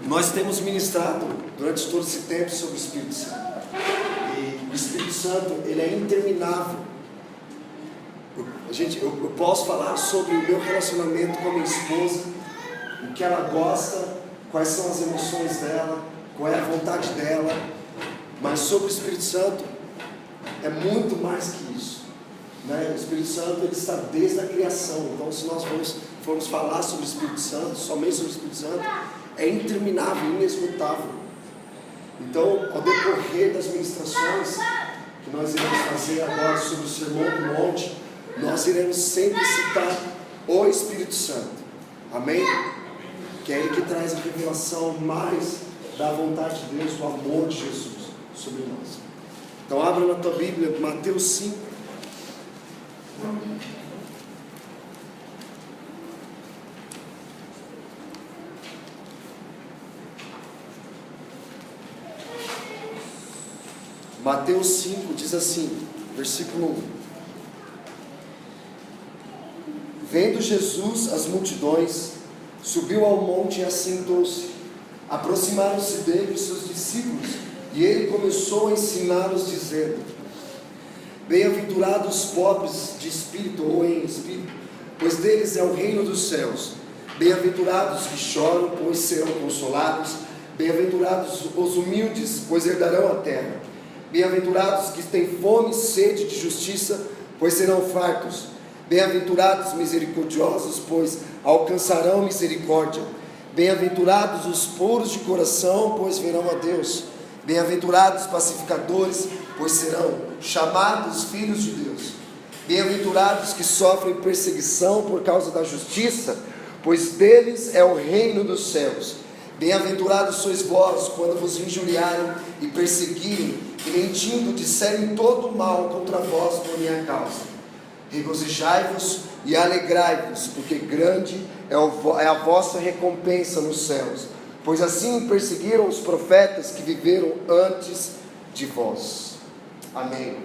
Nós temos ministrado durante todo esse tempo sobre o Espírito Santo. E o Espírito Santo, ele é interminável. Eu posso falar sobre o meu relacionamento com a minha esposa, o que ela gosta, quais são as emoções dela, qual é a vontade dela, mas sobre o Espírito Santo é muito mais que isso, né? O Espírito Santo, ele está desde a criação. Então, se nós formos falar sobre o Espírito Santo, somente sobre o Espírito Santo, é interminável, inesgotável. Então, ao decorrer das ministrações que nós iremos fazer agora sobre o Sermão do Monte, nós iremos sempre citar o Espírito Santo, amém? Que é Ele que traz a revelação mais da vontade de Deus, do amor de Jesus sobre nós. Então abra na tua Bíblia, Mateus 5. Mateus 5 diz assim, versículo 1. Vendo Jesus as multidões, subiu ao monte e assentou-se. Aproximaram-se dele os seus discípulos, e ele começou a ensiná-los, dizendo: Bem-aventurados os pobres de espírito ou em espírito, pois deles é o reino dos céus. Bem-aventurados que choram, pois serão consolados. Bem-aventurados os humildes, pois herdarão a terra. Bem-aventurados que têm fome e sede de justiça, pois serão fartos. Bem-aventurados misericordiosos, pois alcançarão misericórdia. Bem-aventurados os puros de coração, pois verão a Deus. Bem-aventurados pacificadores, pois serão chamados filhos de Deus. Bem-aventurados que sofrem perseguição por causa da justiça, pois deles é o reino dos céus. Bem-aventurados sois vós, quando vos injuriarem e perseguirem, e mentindo disserem todo o mal contra vós por minha causa. Regozijai-vos e alegrai-vos, porque grande é a vossa recompensa nos céus, pois assim perseguiram os profetas que viveram antes de vós. Amém.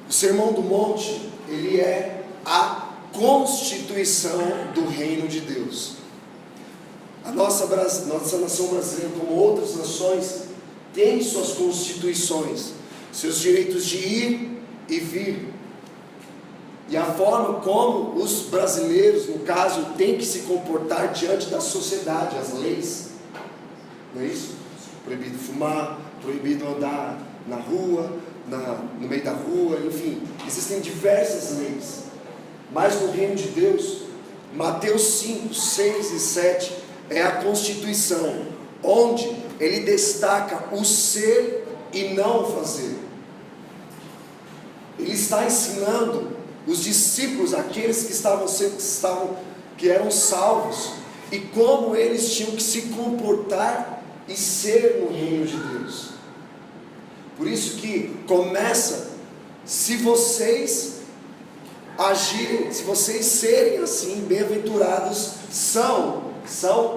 O Sermão do Monte, ele é a constituição do reino de Deus. A nossa nação brasileira, como outras nações, tem suas constituições, seus direitos de ir e vir, e a forma como os brasileiros, no caso, têm que se comportar diante da sociedade, as leis, não é isso? Proibido fumar, proibido andar na rua, no meio da rua, enfim, existem diversas leis. Mas no reino de Deus, Mateus 5, 6 e 7 é a constituição, onde ele destaca o ser e não o fazer. Ele está ensinando os discípulos, aqueles que eram salvos, e como eles tinham que se comportar e ser no reino de Deus. Por isso que começa: se vocês agirem, se vocês serem assim, bem-aventurados são,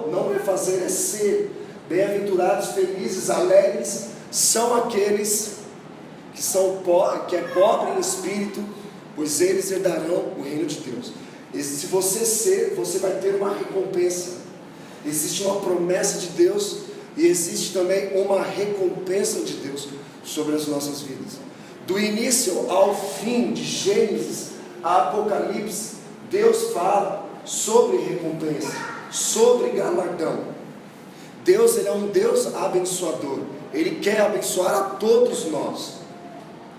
não é fazer, é ser. Bem-aventurados, felizes, alegres são aqueles que é pobre em espírito, pois eles herdarão o reino de Deus. E se você ser, você vai ter uma recompensa. Existe uma promessa de Deus e existe também uma recompensa de Deus sobre as nossas vidas. Do início ao fim, de Gênesis a Apocalipse, Deus fala sobre recompensa, sobre galardão. Deus, ele é um Deus abençoador. Ele quer abençoar a todos nós.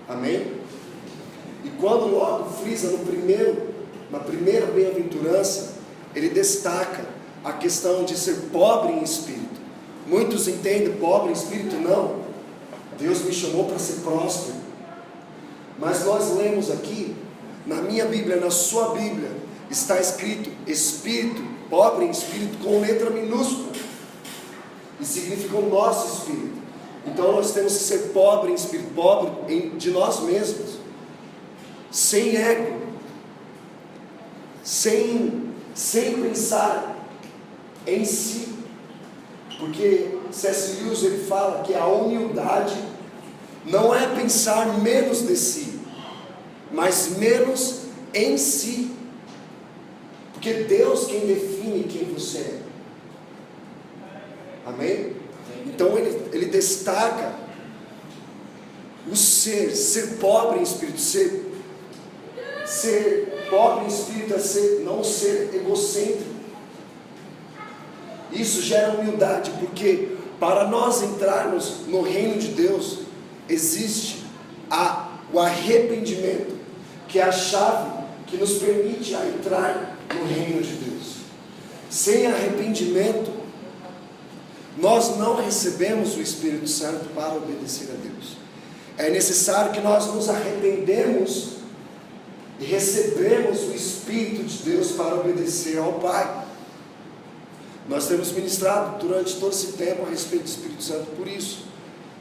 Amém? E quando logo frisa na primeira bem-aventurança, ele destaca a questão de ser pobre em espírito. Muitos entendem pobre em espírito, não. Deus me chamou para ser próspero. Mas nós lemos aqui, na minha Bíblia, na sua Bíblia, está escrito espírito, pobre em espírito, com letra minúscula. E significa o nosso espírito. Então nós temos que ser pobre em espírito, pobre de nós mesmos. Sem ego, sem pensar em si, porque C.S. Lewis, ele fala que a humildade não é pensar menos de si, mas menos em si, porque Deus quem define quem você é. Amém? Então ele destaca o ser pobre em espírito. Ser pobre em espírito é não ser egocêntrico. Isso gera humildade, porque para nós entrarmos no reino de Deus, existe o arrependimento, que é a chave que nos permite entrar no reino de Deus. Sem arrependimento, nós não recebemos o Espírito Santo para obedecer a Deus. É necessário que nós nos arrependemos e recebemos o Espírito de Deus para obedecer ao Pai. Nós temos ministrado durante todo esse tempo a respeito do Espírito Santo por isso.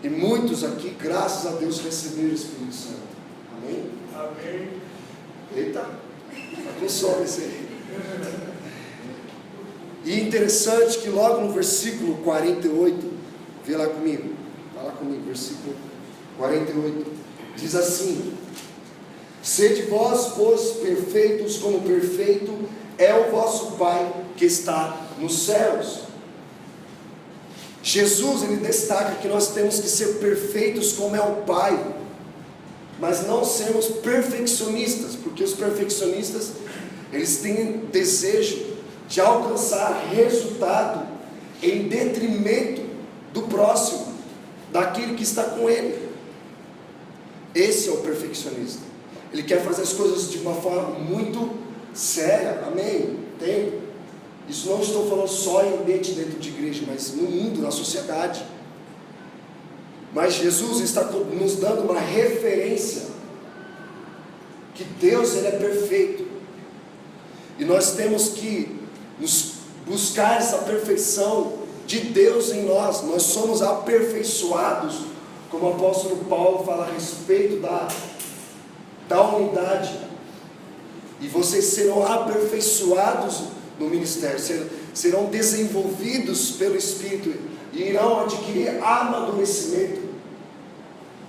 E muitos aqui, graças a Deus, receberam o Espírito Santo. Amém? Amém. Eita, tá com sono esse aí. E interessante que logo no versículo 48, vê lá comigo, fala comigo, versículo 48, diz assim: sede vós, pois, perfeitos, como perfeito é o vosso Pai que está nos céus. Jesus, ele destaca que nós temos que ser perfeitos como é o Pai, mas não sermos perfeccionistas, porque os perfeccionistas, eles têm desejo de alcançar resultado em detrimento do próximo, daquele que está com ele. Esse é o perfeccionista. Ele quer fazer as coisas de uma forma muito séria. Amém? Isso não estou falando só em ambiente dentro de igreja, mas no mundo, na sociedade. Mas Jesus está nos dando uma referência que Deus, ele é perfeito, e nós temos que buscar essa perfeição de Deus em nós. Nós somos aperfeiçoados, como o apóstolo Paulo fala a respeito da unidade. E vocês serão aperfeiçoados no ministério, serão desenvolvidos pelo Espírito e irão adquirir amadurecimento,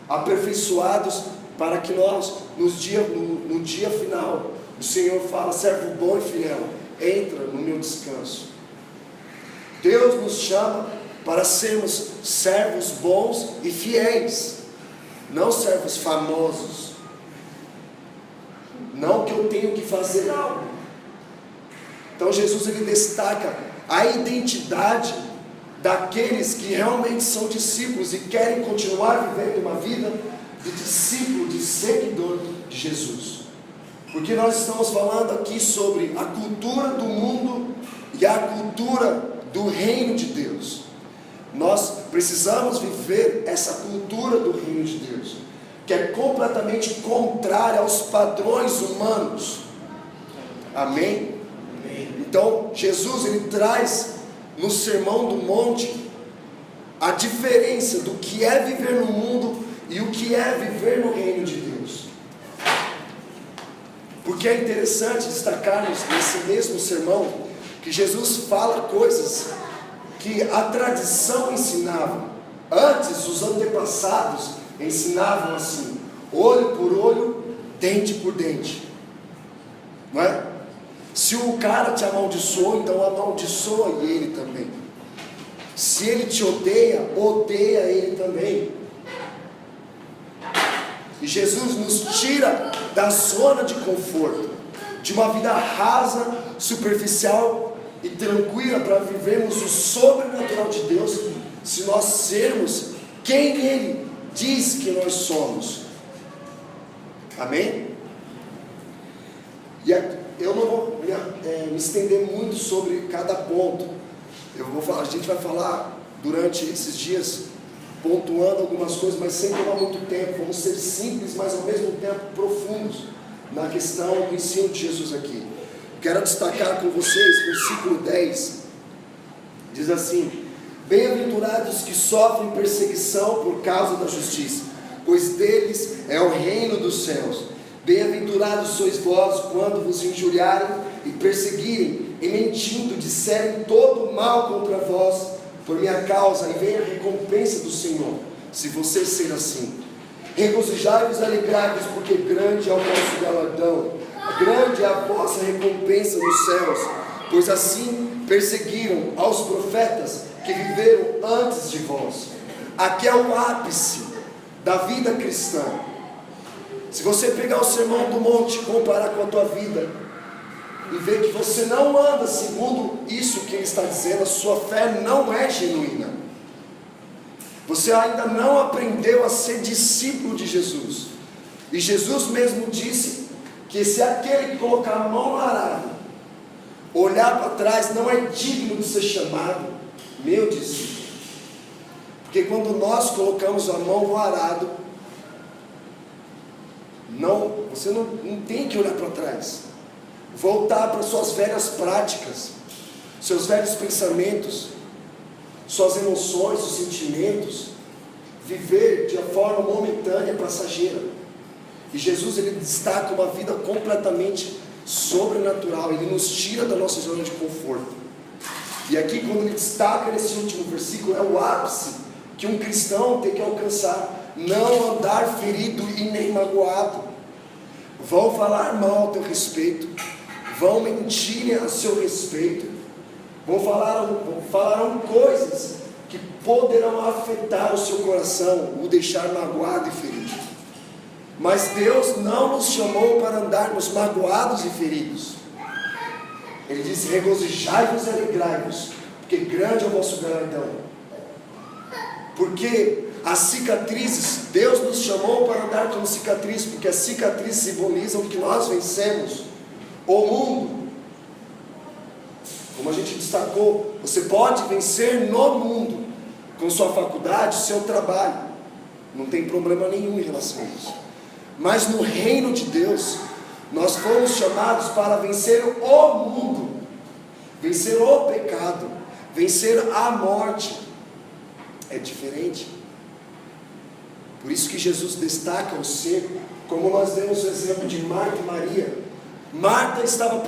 aperfeiçoados, para que nós, no dia final, o Senhor fala: servo bom e fiel, entra no meu descanso. Deus nos chama para sermos servos bons e fiéis, não servos famosos. Não que eu tenho que fazer algo. Então Jesus, ele destaca a identidade daqueles que realmente são discípulos e querem continuar vivendo uma vida de discípulo, de seguidor de Jesus. Porque nós estamos falando aqui sobre a cultura do mundo e a cultura do reino de Deus. Nós precisamos viver essa cultura do reino de Deus, que é completamente contrária aos padrões humanos. Amém? Então Jesus, ele traz no Sermão do Monte a diferença do que é viver no mundo e o que é viver no reino de Deus. Porque é interessante destacarmos nesse mesmo sermão que Jesus fala coisas que a tradição ensinava. Antes, os antepassados ensinavam assim: olho por olho, dente por dente, não é? Se o cara te amaldiçoou, então amaldiçoa ele também. Se ele te odeia, odeia ele também. E Jesus nos tira da zona de conforto, de uma vida rasa, superficial e tranquila, para vivermos o sobrenatural de Deus, se nós sermos quem Ele diz que nós somos. Amém? E eu não vou me estender muito sobre cada ponto. A gente vai falar durante esses dias, pontuando algumas coisas, mas sem tomar muito tempo. Vamos ser simples, mas ao mesmo tempo profundos na questão do ensino de Jesus aqui. Quero destacar com vocês, versículo 10, diz assim: bem-aventurados que sofrem perseguição por causa da justiça, pois deles é o reino dos céus. Bem-aventurados sois vós quando vos injuriarem e perseguirem, e mentindo disserem todo mal contra vós por minha causa, e vem a recompensa do Senhor, se vocês serem assim. Regozijai-vos e alegrai-vos, porque grande é o vosso galardão, grande é a vossa recompensa nos céus, pois assim perseguiram aos profetas que viveram antes de vós. Aqui é o ápice da vida cristã. Se você pegar o Sermão do Monte e comparar com a tua vida, e ver que você não anda segundo isso que ele está dizendo, a sua fé não é genuína. Você ainda não aprendeu a ser discípulo de Jesus. E Jesus mesmo disse que se aquele que colocar a mão no arado, olhar para trás, não é digno de ser chamado meu discípulo. Porque quando nós colocamos a mão no arado, você não tem que olhar para trás. Voltar para suas velhas práticas, seus velhos pensamentos, suas emoções, seus sentimentos, viver de forma momentânea, passageira. E Jesus, ele destaca uma vida completamente sobrenatural. Ele nos tira da nossa zona de conforto. E aqui, quando ele destaca nesse último versículo, é o ápice que um cristão tem que alcançar: não andar ferido e nem magoado. Vão falar mal ao teu respeito, vão mentir a seu respeito, falarão coisas que poderão afetar o seu coração, o deixar magoado e ferido. Mas Deus não nos chamou para andarmos magoados e feridos. Ele disse: regozijai-vos e alegrai-vos, porque grande é o vosso galardão. Porque as cicatrizes, Deus nos chamou para andar com cicatrizes, porque as cicatrizes simbolizam que nós vencemos o mundo. Como a gente destacou, você pode vencer no mundo, com sua faculdade, seu trabalho, não tem problema nenhum em relação a isso. Mas no reino de Deus, nós fomos chamados para vencer o mundo, vencer o pecado, vencer a morte. É diferente. Por isso que Jesus destaca o ser, como nós vemos o exemplo de Marta e Maria. Marta estava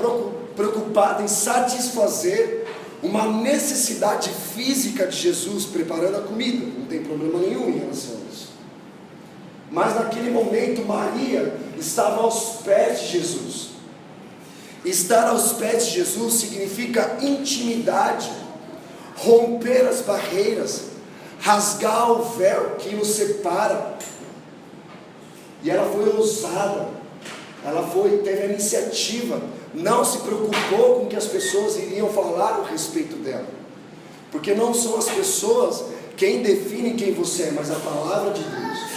preocupada em satisfazer uma necessidade física de Jesus, preparando a comida, não tem problema nenhum em relação a isso. Mas naquele momento Maria estava aos pés de Jesus. Estar aos pés de Jesus significa intimidade, romper as barreiras, rasgar o véu que nos separa. E ela foi ousada, teve a iniciativa, não se preocupou com o que as pessoas iriam falar a respeito dela, porque não são as pessoas quem define quem você é, mas a palavra de Deus.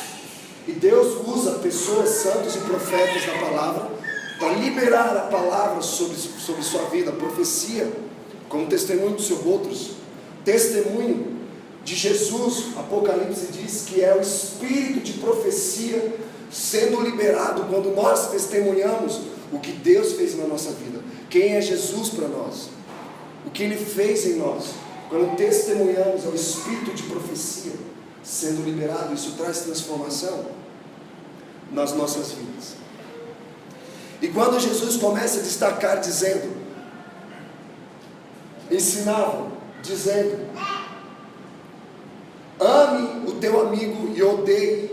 E Deus usa pessoas, santos e profetas da palavra, para liberar a palavra sobre sua vida, a profecia, como testemunho dos seus outros, testemunho de Jesus. Apocalipse diz que é o espírito de profecia sendo liberado quando nós testemunhamos o que Deus fez na nossa vida, quem é Jesus para nós, o que Ele fez em nós. Quando testemunhamos, é o espírito de profecia sendo liberado. Isso traz transformação nas nossas vidas. E quando Jesus começa a destacar, ensinava, dizendo: ame o teu amigo e odeie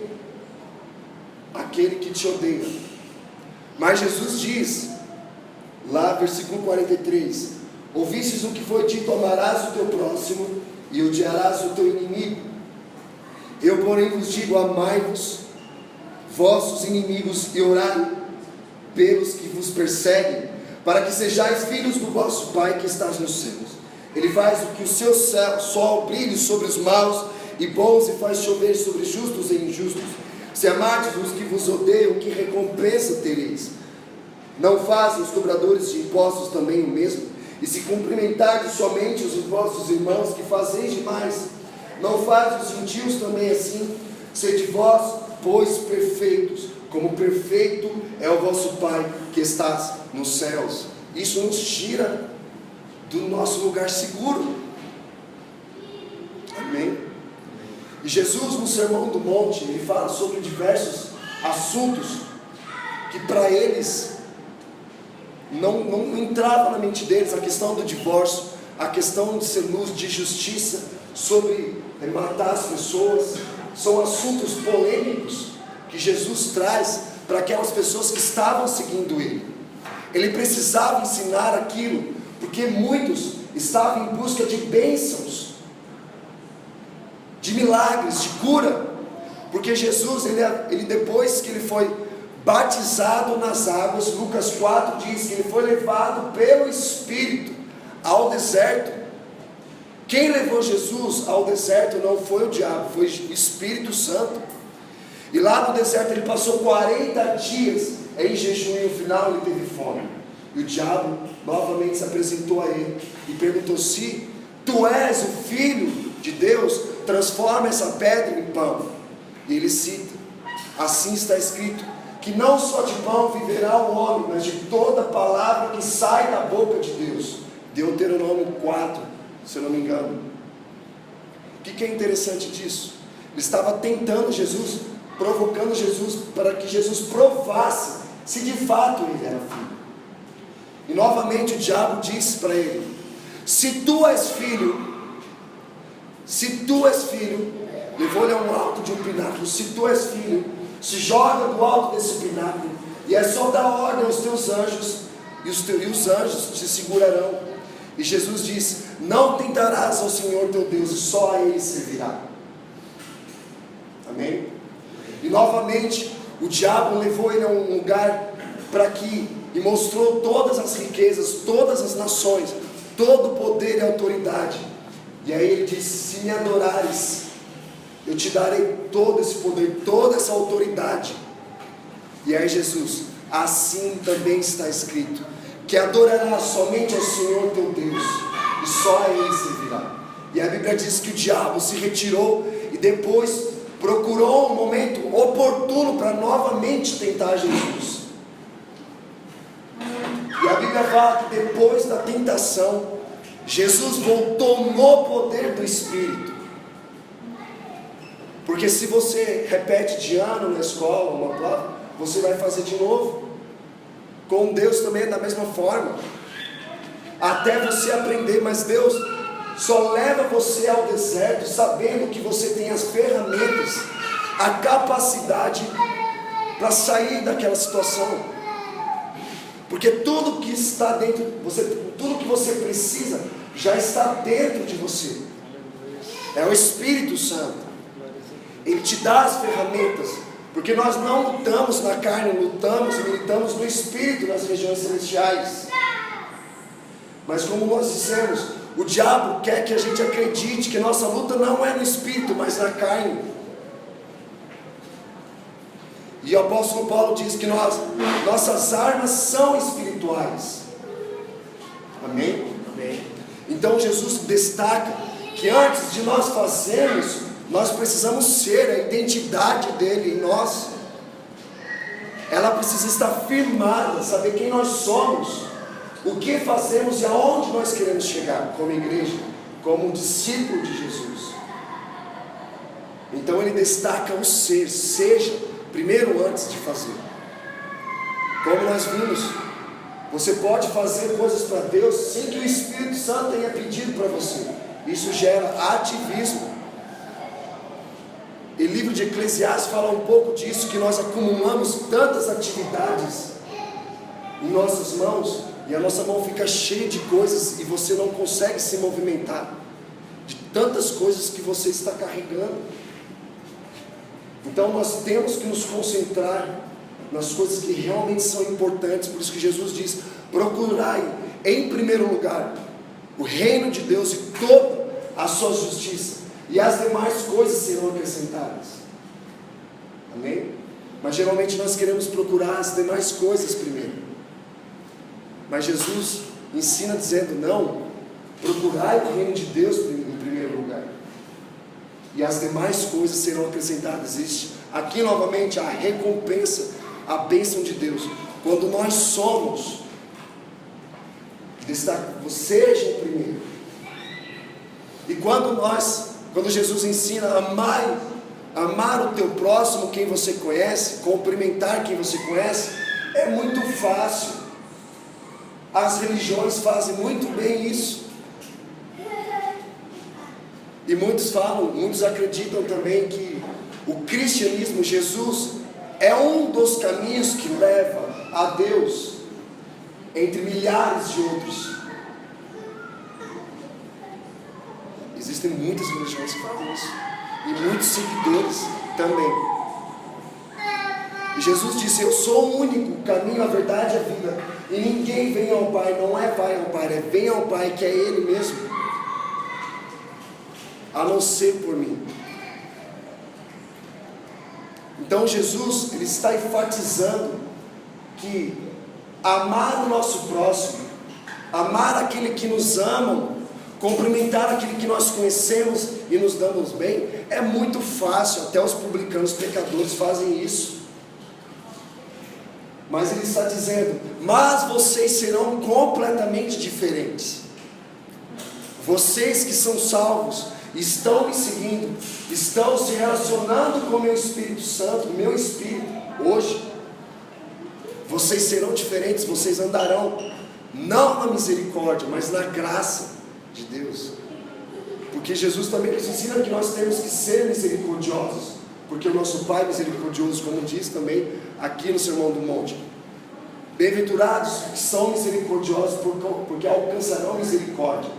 aquele que te odeia. Mas Jesus diz, lá versículo 43, ouvistes o que foi dito: amarás o teu próximo e odiarás o teu inimigo. Eu porém vos digo: amai-vos vossos inimigos e orai pelos que vos perseguem, para que sejais filhos do vosso Pai que estás nos céus. Ele faz o que o seu sol brilhe sobre os maus e bons, e faz chover sobre justos e injustos. Se amardes os que vos odeiam, que recompensa tereis? Não fazem os cobradores de impostos também o mesmo? E se cumprimentardes somente os vossos irmãos, que fazeis demais, não fazem os gentios também assim? Sede vós, pois, perfeitos, como perfeito é o vosso Pai que estás nos céus. Isso nos tira do nosso lugar seguro. Amém? E Jesus, no Sermão do Monte, ele fala sobre diversos assuntos que para eles não entrava na mente deles. A questão do divórcio, a questão de ser luz, de justiça, sobre matar as pessoas. São assuntos polêmicos que Jesus traz para aquelas pessoas que estavam seguindo Ele. Ele precisava ensinar aquilo, porque muitos estavam em busca de bênçãos, de milagres, de cura, porque Jesus, ele depois que ele foi batizado nas águas, Lucas 4 diz que ele foi levado pelo Espírito ao deserto. Quem levou Jesus ao deserto não foi o diabo, foi o Espírito Santo. E lá no deserto ele passou 40 dias em jejum, e no final ele teve fome. E o diabo novamente se apresentou a ele e perguntou: se tu és o Filho de Deus, transforma essa pedra em pão. E ele cita: assim está escrito, que não só de pão viverá o homem, mas de toda palavra que sai da boca de Deus. Deuteronômio 4, se eu não me engano. O que é interessante disso? Ele estava tentando Jesus, provocando Jesus, para que Jesus provasse se de fato ele era filho. E novamente o diabo disse para ele: se tu és filho, levou-lhe ao alto de um pináculo, se tu és filho, se joga do alto desse pináculo, e é só dar ordem aos teus anjos, e os anjos te segurarão. E Jesus disse: não tentarás ao Senhor teu Deus, e só a Ele servirá. Amém? E novamente o diabo levou ele a um lugar e mostrou todas as riquezas, todas as nações, todo o poder e autoridade. E aí ele disse: se me adorares, eu te darei todo esse poder, toda essa autoridade. E aí Jesus: assim também está escrito, que adorarás somente ao Senhor teu Deus, e só a Ele servirá. E a Bíblia diz que o diabo se retirou e depois procurou um momento oportuno para novamente tentar Jesus. E a Bíblia fala que depois da tentação, Jesus voltou no poder do Espírito. Porque se você repete de ano na escola uma palavra, você vai fazer de novo. Com Deus também é da mesma forma, até você aprender. Mas Deus só leva você ao deserto sabendo que você tem as ferramentas, a capacidade para sair daquela situação. Porque tudo que está dentro de você, tudo que você precisa, já está dentro de você. É o Espírito Santo. Ele te dá as ferramentas. Porque nós não lutamos na carne, lutamos e militamos no Espírito, nas regiões celestiais. Mas como nós dissemos, o diabo quer que a gente acredite que nossa luta não é no Espírito, mas na carne. E o apóstolo Paulo diz que nossas armas são espirituais. Amém? Amém. Então Jesus destaca que antes de nós fazermos, nós precisamos ser a identidade dele em nós. Ela precisa estar firmada, saber quem nós somos, o que fazemos e aonde nós queremos chegar como igreja, como discípulo de Jesus. Então ele destaca o ser, seja primeiro antes de fazer. Como nós vimos, você pode fazer coisas para Deus sem que o Espírito Santo tenha pedido para você. Isso gera ativismo. E o livro de Eclesiastes fala um pouco disso, que nós acumulamos tantas atividades em nossas mãos, e a nossa mão fica cheia de coisas, e você não consegue se movimentar, de tantas coisas que você está carregando. Então nós temos que nos concentrar nas coisas que realmente são importantes. Por isso que Jesus diz: procurai em primeiro lugar o reino de Deus e toda a sua justiça, e as demais coisas serão acrescentadas. Amém? Mas geralmente nós queremos procurar as demais coisas primeiro. Mas Jesus ensina dizendo: não, procurai o reino de Deus em primeiro lugar, e as demais coisas serão acrescentadas. Existe aqui novamente a recompensa, a bênção de Deus. Quando nós somos, seja o primeiro. E quando Jesus ensina amar o teu próximo, quem você conhece, cumprimentar quem você conhece, é muito fácil. As religiões fazem muito bem isso. E muitos acreditam também que o cristianismo, Jesus, é um dos caminhos que leva a Deus, entre milhares de outros. Existem muitas religiões que fazem isso. e muitos seguidores também. E Jesus disse: eu sou o único caminho, a verdade e a vida, e ninguém vem ao Pai, não é vai ao Pai, é vem ao Pai, que é Ele mesmo, a não ser por mim. Então Jesus, ele está enfatizando que amar o nosso próximo, amar aquele que nos ama, cumprimentar aquele que nós conhecemos e nos damos bem, é muito fácil. Até os publicanos, pecadores fazem isso. Mas ele está dizendo: mas vocês serão completamente diferentes. Vocês que são salvos, estão me seguindo, estão se relacionando com o meu Espírito Santo, o meu Espírito, hoje. Vocês serão diferentes, vocês andarão, não na misericórdia, mas na graça de Deus. Porque Jesus também nos ensina que nós temos que ser misericordiosos, porque o nosso Pai é misericordioso, como diz também aqui no Sermão do Monte. Bem-aventurados que são misericordiosos, porque alcançarão misericórdia.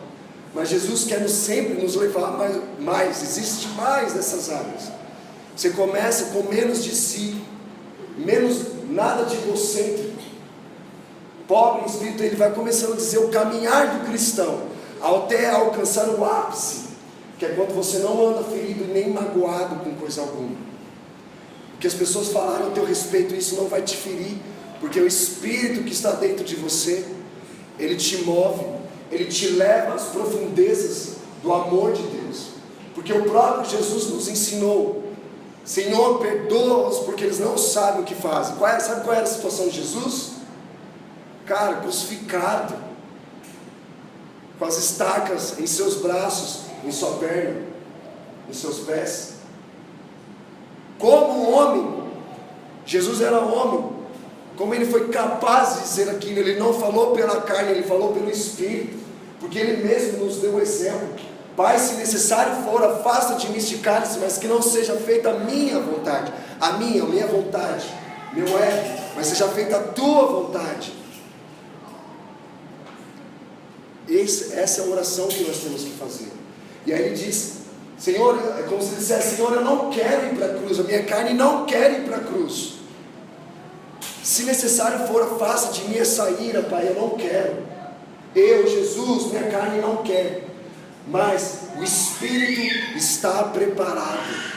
Mas Jesus quer sempre nos levar mais, existe mais nessas áreas. Você começa com menos de si, menos nada de egocêntrico, pobre em espírito. Ele vai começando a dizer o caminhar do cristão, até alcançar o ápice, que é quando você não anda ferido e nem magoado com coisa alguma. Porque as pessoas falaram a teu respeito, isso não vai te ferir, porque o Espírito que está dentro de você, ele te move, ele te leva às profundezas do amor de Deus. Porque o próprio Jesus nos ensinou: Senhor, perdoa-os porque eles não sabem o que fazem. Sabe qual era a situação de Jesus? Cara, crucificado, com as estacas em seus braços, em sua perna, em seus pés. Como homem, Jesus era homem. Como ele foi capaz de dizer aquilo? Ele não falou pela carne, ele falou pelo Espírito, porque ele mesmo nos deu o exemplo. Pai, se necessário for, afasta de mim este cálice, mas que não seja feita a minha vontade, a minha vontade, meu mas seja feita a tua vontade. Essa é a oração que nós temos que fazer. E aí ele diz: Senhor, é como se ele dissesse: Senhor, eu não quero ir para a cruz, a minha carne não quer ir para a cruz. Se necessário for, afasta de mim essa ira, Pai, eu não quero. Eu, Jesus, minha carne não quer, mas o Espírito está preparado.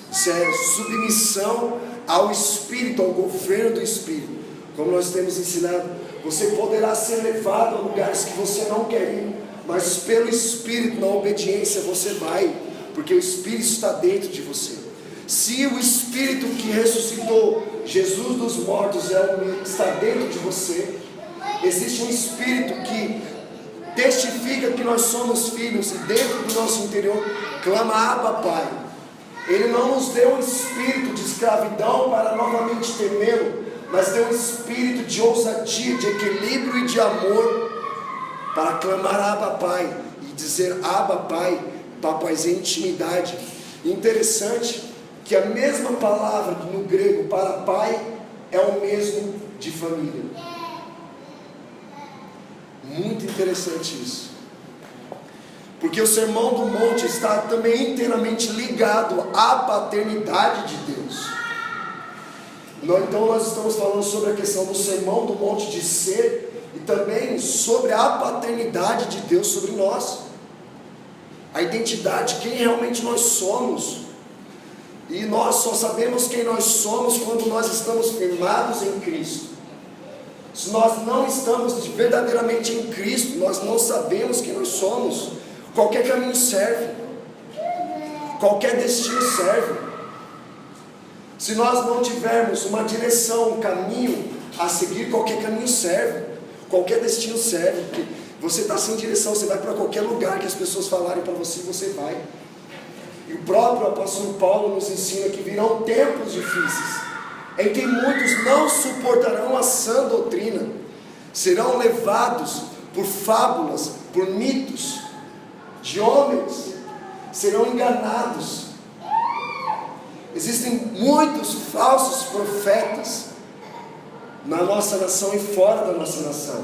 Isso é submissão ao Espírito, ao governo do Espírito. Como nós temos ensinado, você poderá ser levado a lugares que você não quer ir, mas pelo Espírito, na obediência, você vai, porque o Espírito está dentro de você. Se o Espírito que ressuscitou Jesus dos mortos está dentro de você, existe um Espírito que testifica que nós somos filhos, e dentro do nosso interior clama: Abba, Pai. Ele não nos deu um espírito de escravidão para novamente temê-lo, mas deu um espírito de ousadia, de equilíbrio e de amor, para clamar: Abba, Pai, e dizer Abba, Pai, papaizinho, intimidade. Interessante que a mesma palavra no grego para pai é o mesmo de família. Muito interessante isso, porque o Sermão do Monte está também inteiramente ligado à paternidade de Deus. Então nós estamos falando sobre a questão do Sermão do Monte de ser, e também sobre a paternidade de Deus sobre nós, a identidade, quem realmente nós somos. E nós só sabemos quem nós somos quando nós estamos firmados em Cristo. Se nós não estamos verdadeiramente em Cristo, nós não sabemos quem nós somos. Qualquer caminho serve, qualquer destino serve. Se nós não tivermos uma direção, um caminho a seguir, qualquer caminho serve, qualquer destino serve. Porque você está sem direção, você vai para qualquer lugar que as pessoas falarem para você, você vai. E o próprio apóstolo Paulo nos ensina que virão tempos difíceis, em que muitos não suportarão a sã doutrina, serão levados por fábulas, por mitos de homens, serão enganados. Existem muitos falsos profetas na nossa nação e fora da nossa nação.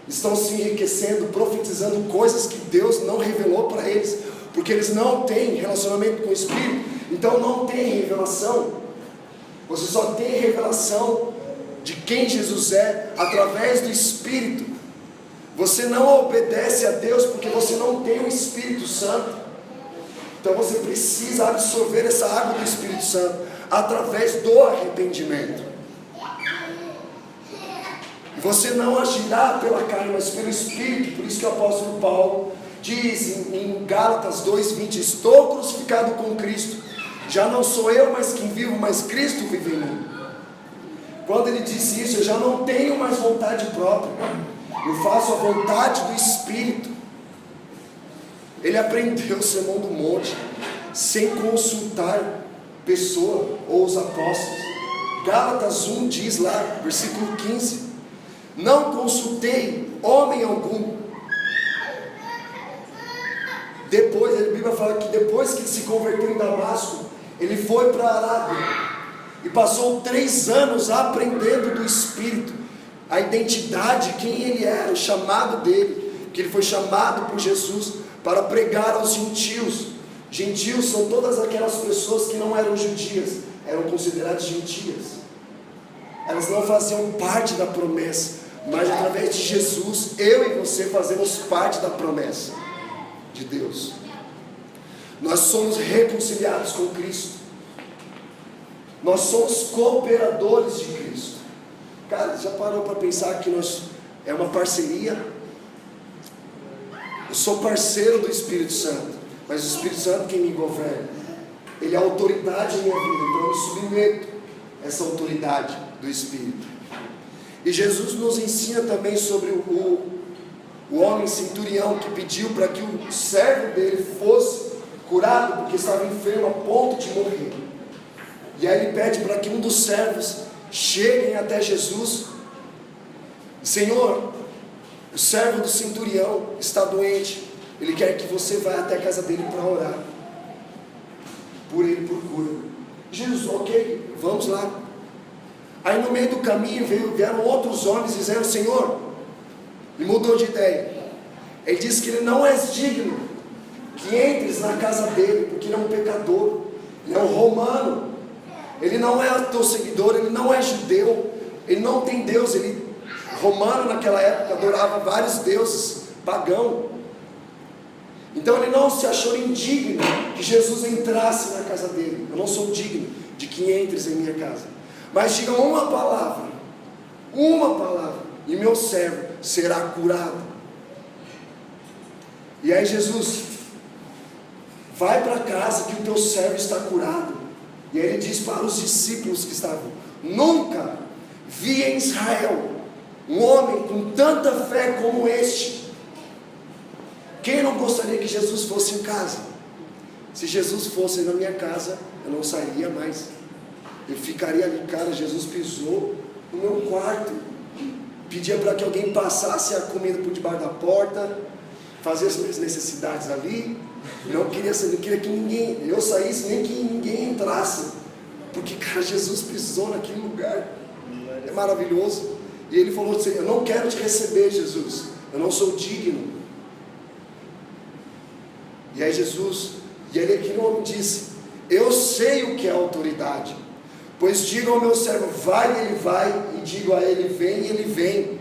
Estão se enriquecendo, profetizando coisas que Deus não revelou para eles. porque eles não têm relacionamento com o Espírito, então não tem revelação. Você só tem revelação de quem Jesus é através do Espírito. Você não obedece a Deus porque você não tem o Espírito Santo. Então você precisa absorver essa água do Espírito Santo através do arrependimento. E você não agirá pela carne, mas pelo Espírito. Por isso que o apóstolo Paulo diz em Gálatas 2:20: estou crucificado com Cristo, já não sou eu mais quem vivo, mas Cristo vive em mim. Quando ele diz isso, eu já não tenho mais vontade própria, eu faço a vontade do Espírito. Ele aprendeu o Sermão do Monte sem consultar pessoa ou os apóstolos. Gálatas 1 diz lá, versículo 15: não consultei homem algum. Depois, a Bíblia fala que depois que ele se converteu em Damasco, ele foi para a Arábia e passou 3 anos aprendendo do Espírito, a identidade, quem ele era, o chamado dele, que ele foi chamado por Jesus para pregar aos gentios. Gentios são todas aquelas pessoas que não eram judias, eram consideradas gentias. Elas não faziam parte da promessa, mas através de Jesus, eu e você fazemos parte da promessa de Deus. Nós somos reconciliados com Cristo. Nós somos cooperadores de Cristo. Cara, já parou para pensar que nós é uma parceria? Eu sou parceiro do Espírito Santo, mas o Espírito Santo quem me governa. Ele é a autoridade em minha vida, então eu me submeto a essa autoridade do Espírito. E Jesus nos ensina também sobre o homem centurião que pediu para que o servo dele fosse curado porque estava enfermo a ponto de morrer. E aí ele pede para que um dos servos cheguem até Jesus. Senhor, o servo do centurião está doente, ele quer que você vá até a casa dele para orar por ele, por cura. Jesus, ok, vamos lá. Aí no meio do caminho vieram outros homens dizendo: Senhor, ele mudou de ideia. Ele disse que ele não é digno que entres na casa dele, porque ele é um pecador, ele é um romano, ele não é teu seguidor, ele não é judeu, ele não tem Deus. Ele, romano naquela época, adorava vários deuses, pagão. Então ele não se achou indigno que Jesus entrasse na casa dele. Eu não sou digno de que entres em minha casa, mas diga uma palavra, e meu servo será curado. E aí Jesus, vai para casa que o teu servo está curado. E aí ele diz para os discípulos que estavam: nunca vi em Israel um homem com tanta fé como este. Quem não gostaria que Jesus fosse em casa? Se Jesus fosse na minha casa, eu não sairia mais, eu ficaria ali. Cara, Jesus pisou no meu quarto, pedia para que alguém passasse a comida por debaixo da porta, fazer as minhas necessidades ali. Não queria que ninguém, eu saísse, nem que ninguém entrasse, porque, cara, Jesus pisou naquele lugar. É maravilhoso. E ele falou assim: eu não quero te receber, Jesus, eu não sou digno. E aí Jesus, e ele aqui no homem disse: eu sei o que é autoridade, pois digo ao meu servo, vai, ele vai, e digo a ele, vem, ele vem.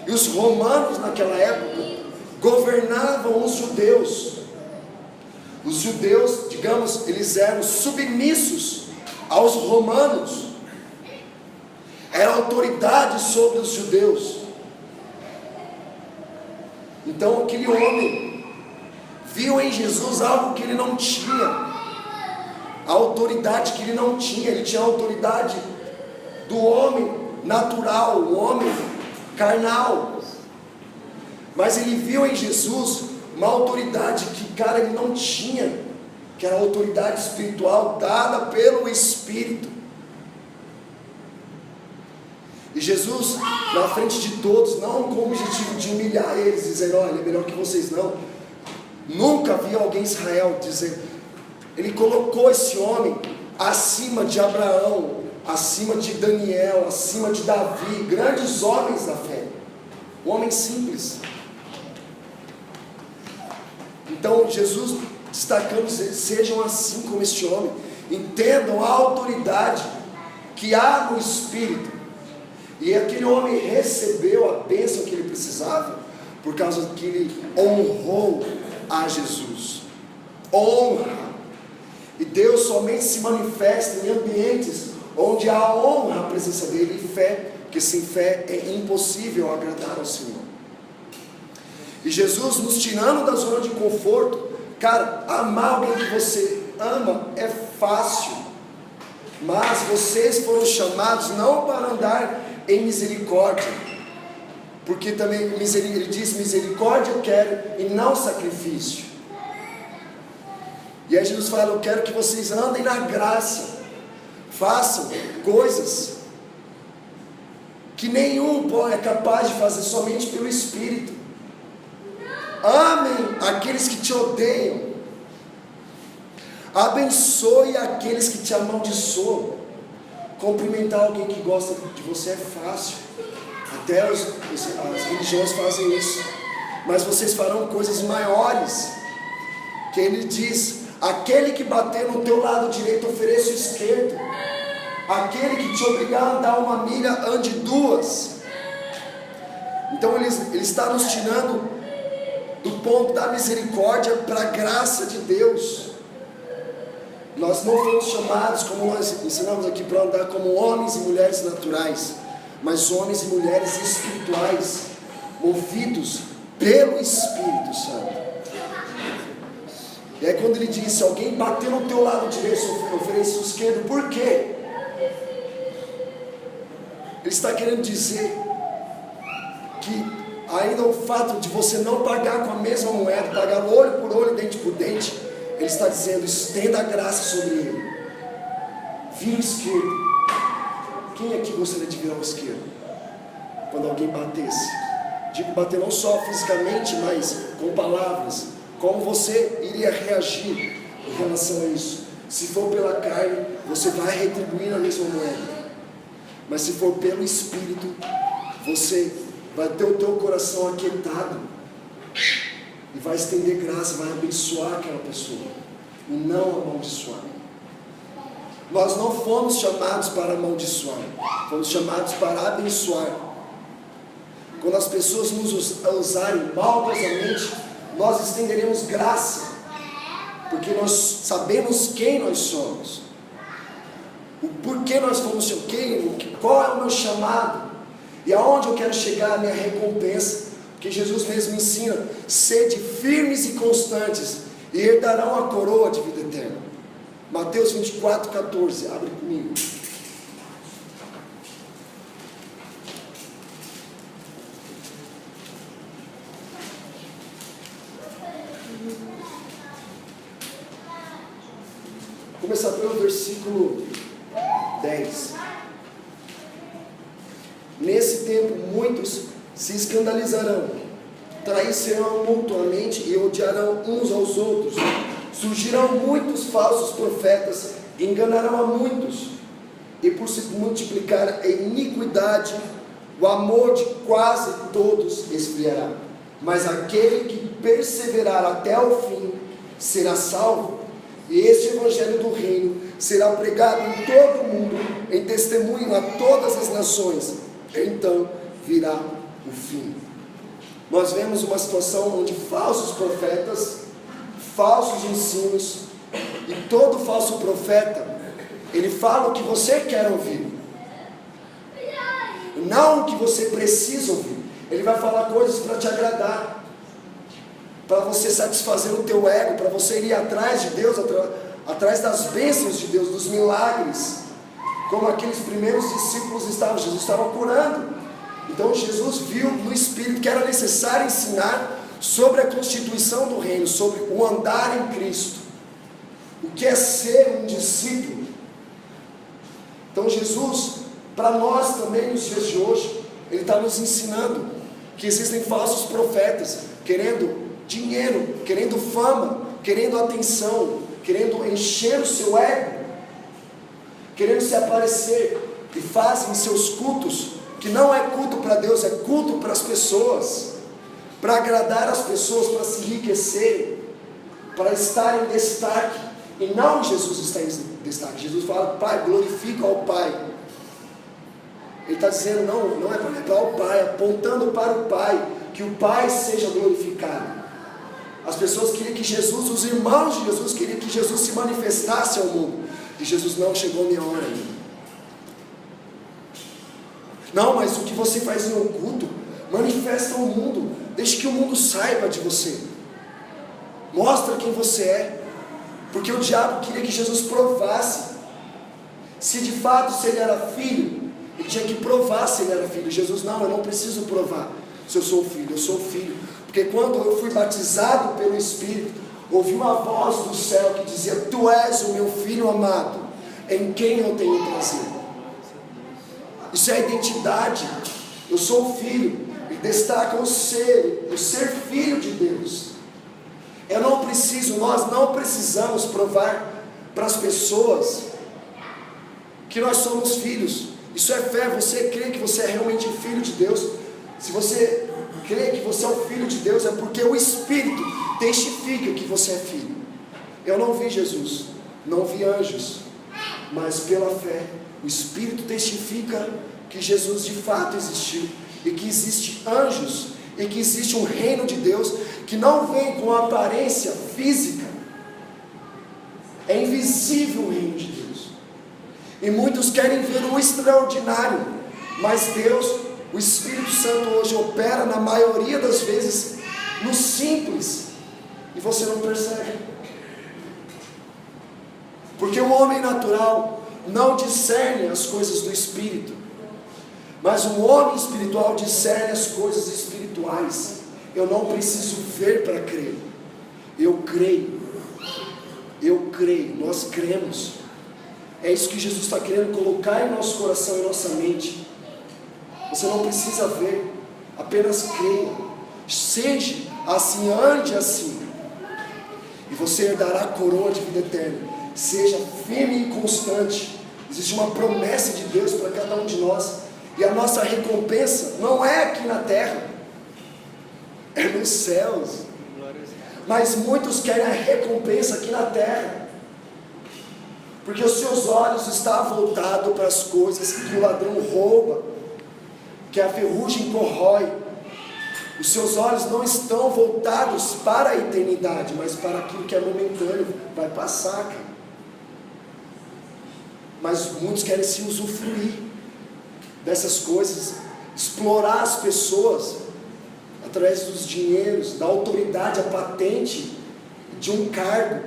E os romanos naquela época governavam os judeus. Os judeus, digamos, eles eram submissos aos romanos, era autoridade sobre os judeus. Então aquele homem viu em Jesus algo que ele não tinha, a autoridade que ele não tinha. Ele tinha a autoridade do homem natural, o homem carnal, mas ele viu em Jesus uma autoridade que, cara, ele não tinha, que era a autoridade espiritual dada pelo Espírito. E Jesus, na frente de todos, não com o objetivo de humilhar eles, dizendo: olha, é melhor que vocês não. Nunca vi alguém em Israel dizendo. Ele colocou esse homem acima de Abraão, acima de Daniel, acima de Davi, grandes homens da fé. Um homem simples. Então Jesus destacando, sejam assim como este homem, entendam a autoridade que há no Espírito. E aquele homem recebeu a bênção que ele precisava, por causa que ele honrou a Jesus. Honra. E Deus somente se manifesta em ambientes onde há honra à presença dele e fé, porque sem fé é impossível agradar ao Senhor. E Jesus nos tirando da zona de conforto. Cara, amar alguém que você ama é fácil, mas vocês foram chamados não para andar em misericórdia, porque também ele diz: misericórdia eu quero e não sacrifício. E aí Jesus fala: eu quero que vocês andem na graça, façam coisas que nenhum é capaz de fazer, somente pelo Espírito. Amem aqueles que te odeiam, abençoe aqueles que te amaldiçoam. Cumprimentar alguém que gosta de você é fácil, até as religiões fazem isso, mas vocês farão coisas maiores. Que ele diz: aquele que bater no teu lado direito, ofereça o esquerdo. Aquele que te obrigar a andar uma milha, ande duas. Então ele está nos tirando do ponto da misericórdia para a graça de Deus. Nós não fomos chamados, como nós ensinamos aqui, para andar como homens e mulheres naturais, mas homens e mulheres espirituais, movidos pelo Espírito Santo. E aí quando ele diz: se alguém bater no teu lado direito, ofereça o esquerdo. Por quê? Ele está querendo dizer que ainda o fato de você não pagar com a mesma moeda, pagar olho por olho, dente por dente, ele está dizendo: estenda a graça sobre ele. Vira o esquerdo. Quem aqui gostaria de virar o esquerdo? Quando alguém batesse, digo bater não só fisicamente, mas com palavras. Como você iria reagir em relação a isso? Se for pela carne, você vai retribuir na mesma moeda. Mas se for pelo Espírito, você vai ter o teu coração aquietado e vai estender graça, vai abençoar aquela pessoa e não amaldiçoar. Nós não fomos chamados para amaldiçoar, fomos chamados para abençoar. Quando as pessoas nos usarem maldosamente, nós estenderemos graça, porque nós sabemos quem nós somos, o porquê nós fomos chamados, qual é o meu chamado e aonde eu quero chegar, a minha recompensa. Porque Jesus mesmo ensina: sede firmes e constantes e herdarão a coroa de vida eterna. Mateus 24:14, abre comigo. Vou começar pelo versículo 10. Nesse tempo muitos se escandalizarão, trair-se-ão mutuamente e odiarão uns aos outros. Surgirão muitos falsos profetas, enganarão a muitos, e por se multiplicar a iniquidade, o amor de quase todos esfriará. Mas aquele que perseverar até o fim será salvo. E este evangelho do reino será pregado em todo o mundo, em testemunho a todas as nações. Então virá o fim. Nós vemos uma situação onde falsos profetas, falsos ensinos, e todo falso profeta, ele fala o que você quer ouvir, não o que você precisa ouvir. Ele vai falar coisas para te agradar, para você satisfazer o teu ego, para você ir atrás de Deus, atrás das bênçãos de Deus, dos milagres, como aqueles primeiros discípulos estavam. Jesus estava curando. Então Jesus viu no Espírito que era necessário ensinar sobre a constituição do reino, sobre o andar em Cristo, o que é ser um discípulo. Então Jesus, para nós também nos dias de hoje, ele está nos ensinando que existem falsos profetas, querendo dinheiro, querendo fama, querendo atenção, querendo encher o seu ego, querendo se aparecer, e fazem seus cultos, que não é culto para Deus, é culto para as pessoas, para agradar as pessoas, para se enriquecer. para estar em destaque, e não Jesus está em destaque. Jesus fala: Pai, glorifica ao Pai. Ele está dizendo: não é para levar o Pai, apontando para o Pai, que o Pai seja glorificado. As pessoas queriam que Jesus, os irmãos de Jesus, queriam que Jesus se manifestasse ao mundo, e Jesus: não chegou a minha hora ainda. Não, mas o que você faz em oculto, manifesta ao mundo, deixe que o mundo saiba de você, mostra quem você é, porque o diabo queria que Jesus provasse, se de fato ele era filho, ele tinha que provar se ele era filho. Jesus: não, eu não preciso provar se eu sou filho, eu sou filho, porque quando eu fui batizado pelo Espírito, ouvi uma voz do céu que dizia: tu és o meu filho amado, em quem eu tenho prazer. Isso é a identidade. Eu sou filho, e destaca o ser filho de Deus. Nós não precisamos provar para as pessoas que nós somos filhos. Isso é fé. Você crê que você é realmente filho de Deus? Se você crê que você é o filho de Deus, é porque o Espírito testifica que você é filho. Eu não vi Jesus, não vi anjos, mas pela fé o Espírito testifica que Jesus de fato existiu, e que existem anjos, e que existe um reino de Deus que não vem com aparência física. É invisível o reino de Deus, e muitos querem ver o extraordinário, mas Deus, o Espírito Santo hoje opera na maioria das vezes no simples, e você não percebe, porque o homem natural não discerne as coisas do Espírito, mas o homem espiritual discerne as coisas espirituais. Eu não preciso ver para crer, eu creio, nós cremos. É isso que Jesus está querendo colocar em nosso coração e nossa mente. Você não precisa ver, apenas creia, seja assim, ande assim, e você herdará a coroa de vida eterna. Seja firme e constante. Existe uma promessa de Deus para cada um de nós, e a nossa recompensa não é aqui na terra, é nos céus. Mas muitos querem a recompensa aqui na terra, porque os seus olhos estão voltados para as coisas que o ladrão rouba, que a ferrugem corrói. Os seus olhos não estão voltados para a eternidade, mas para aquilo que é momentâneo, vai passar, cara. Mas muitos querem se usufruir dessas coisas, explorar as pessoas através dos dinheiros, da autoridade, a patente de um cargo.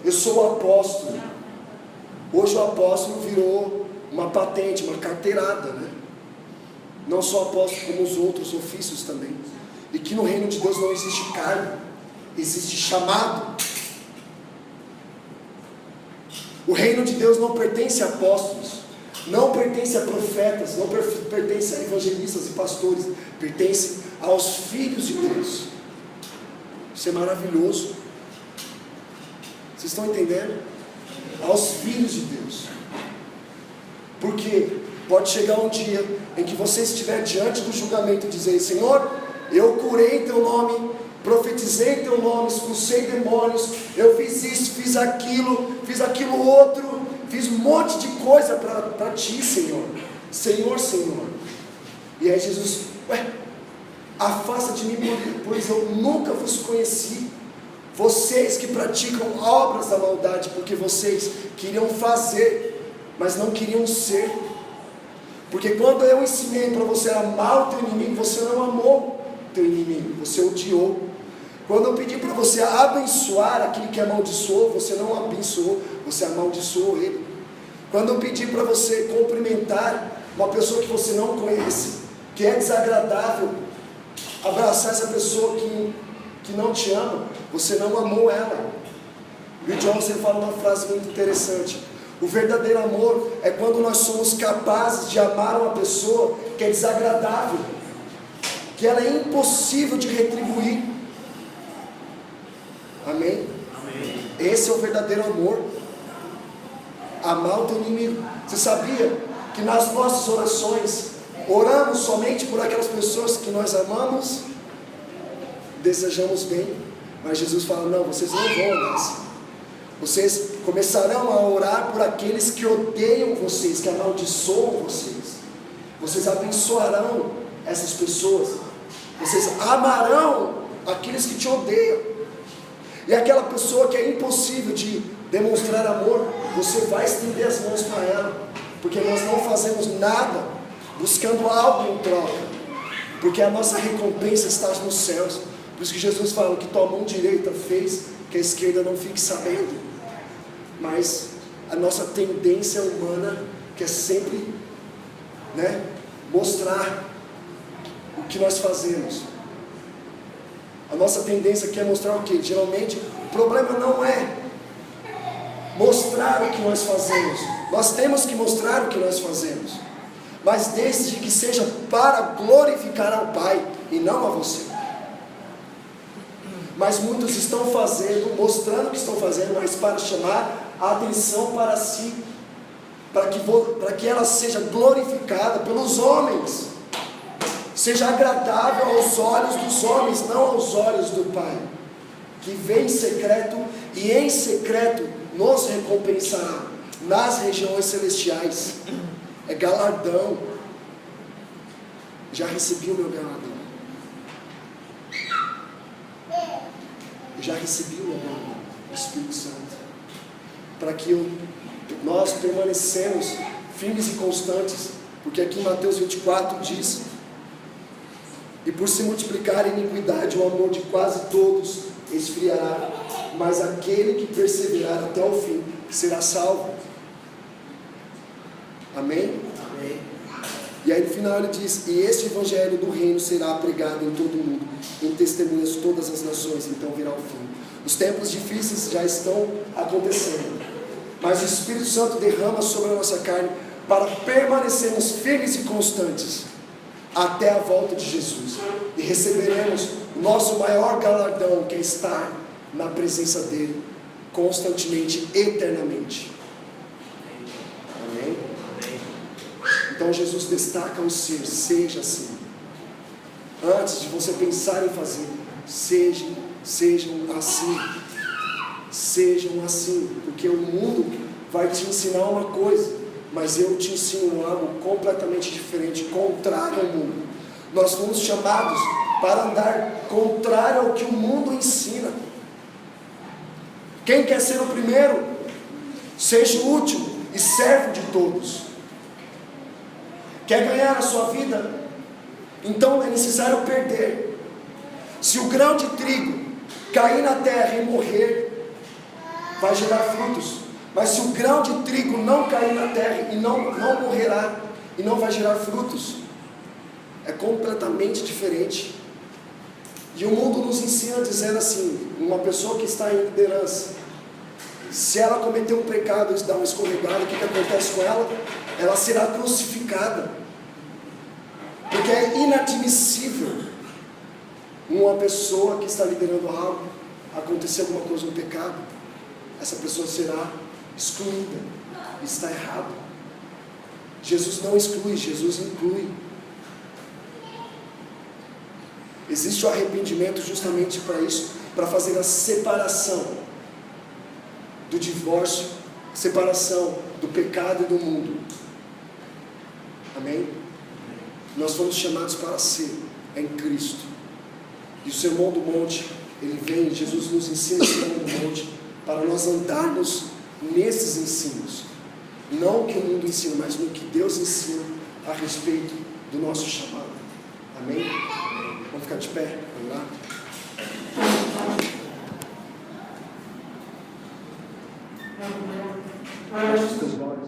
Eu sou o apóstolo. Hoje o apóstolo virou uma patente, uma carteirada, né? Não só apóstolo, como os outros ofícios também. E que no reino de Deus não existe cargo, existe chamado. O reino de Deus não pertence a apóstolos, não pertence a profetas, não pertence a evangelistas e pastores, pertence aos filhos de Deus. Isso é maravilhoso. Vocês estão entendendo? Aos filhos de Deus. Porque pode chegar um dia em que você estiver diante do julgamento e dizer: Senhor, eu curei em teu nome, profetizei em teu nome, expulsei demônios, eu fiz isso, fiz aquilo outro, fiz um monte de coisa para ti, Senhor. Senhor. E aí Jesus: afasta de mim, pois eu nunca vos conheci, vocês que praticam obras da maldade, porque vocês queriam fazer, mas não queriam ser. Porque quando eu ensinei para você amar o teu inimigo, você não amou o teu inimigo, você odiou. Quando eu pedi para você abençoar aquele que amaldiçoou, você não abençoou, você amaldiçoou ele. Quando eu pedi para você cumprimentar uma pessoa que você não conhece, que é desagradável, abraçar essa pessoa que não te ama, você não amou ela. Bill Johnson fala uma frase muito interessante: o verdadeiro amor é quando nós somos capazes de amar uma pessoa que é desagradável, que ela é impossível de retribuir. Amém? Amém. Esse é o verdadeiro amor. Amar o teu inimigo. Você sabia que nas nossas orações oramos somente por aquelas pessoas que nós amamos, desejamos bem, Mas Jesus fala, não, vocês não vão andar assim. Vocês começarão a orar por aqueles que odeiam vocês, que amaldiçoam vocês. Vocês abençoarão essas pessoas. Vocês amarão aqueles que te odeiam. E aquela pessoa que é impossível de demonstrar amor, você vai estender as mãos para ela. Porque nós não fazemos nada buscando algo em troca. Porque a nossa recompensa está nos céus. Por isso que Jesus fala que tua mão direita fez que a esquerda não fique sabendo. Mas a nossa tendência humana quer sempre, mostrar o que nós fazemos. A nossa tendência quer mostrar o quê? Geralmente o problema não é mostrar o que nós fazemos. Nós temos que mostrar o que nós fazemos, mas desde que seja para glorificar ao Pai e não a você. Mas muitos estão fazendo, mostrando o que estão fazendo, mas para chamar a atenção para si, para que ela seja glorificada pelos homens, seja agradável aos olhos dos homens, não aos olhos do Pai, que vem em secreto e em secreto nos recompensará nas regiões celestiais. É galardão. Já recebi o meu galardão. Já recebi o meu galardão, o Espírito Santo, para que nós permanecemos firmes e constantes, porque aqui em Mateus 24 diz: e por se multiplicar a iniquidade, o amor de quase todos esfriará, mas aquele que perseverar até o fim será salvo. Amém? Amém. E aí no final ele diz: e este evangelho do reino será pregado em todo o mundo, em testemunhas todas as nações, então virá o fim. Os tempos difíceis já estão acontecendo, mas o Espírito Santo derrama sobre a nossa carne para permanecermos firmes e constantes até a volta de Jesus, e receberemos o nosso maior galardão, que é estar na presença dele constantemente, eternamente. Amém? Então Jesus destaca o ser: seja assim. Antes de você pensar em fazer, sejam assim. Sejam assim, porque o mundo vai te ensinar uma coisa, mas eu te ensino algo completamente diferente, contrário ao mundo. Nós fomos chamados para andar contrário ao que o mundo ensina. Quem quer ser o primeiro, seja o último e servo de todos. Quer ganhar a sua vida? Então é necessário perder. Se o grão de trigo cair na terra e morrer, vai gerar frutos. Mas se o grão de trigo não cair na terra e não morrerá, e não vai gerar frutos, é completamente diferente. E o mundo nos ensina dizendo assim: uma pessoa que está em liderança, se ela cometer um pecado e dar uma escorregada, o que acontece com ela? Ela será crucificada, porque é inadmissível uma pessoa que está liderando algo, acontecer alguma coisa, um pecado, essa pessoa será excluída. Está errado. Jesus não exclui, Jesus inclui. Existe o arrependimento justamente para isso, para fazer a separação do divórcio, separação do pecado e do mundo. Amém? Nós fomos chamados para ser em Cristo. E o Sermão do Monte, ele vem, Jesus nos ensina o Sermão do Monte para nós andarmos nesses ensinos, não o que o mundo ensina, mas no que Deus ensina a respeito do nosso chamado. Amém? Vamos ficar de pé? Vamos lá? Feche os teus olhos.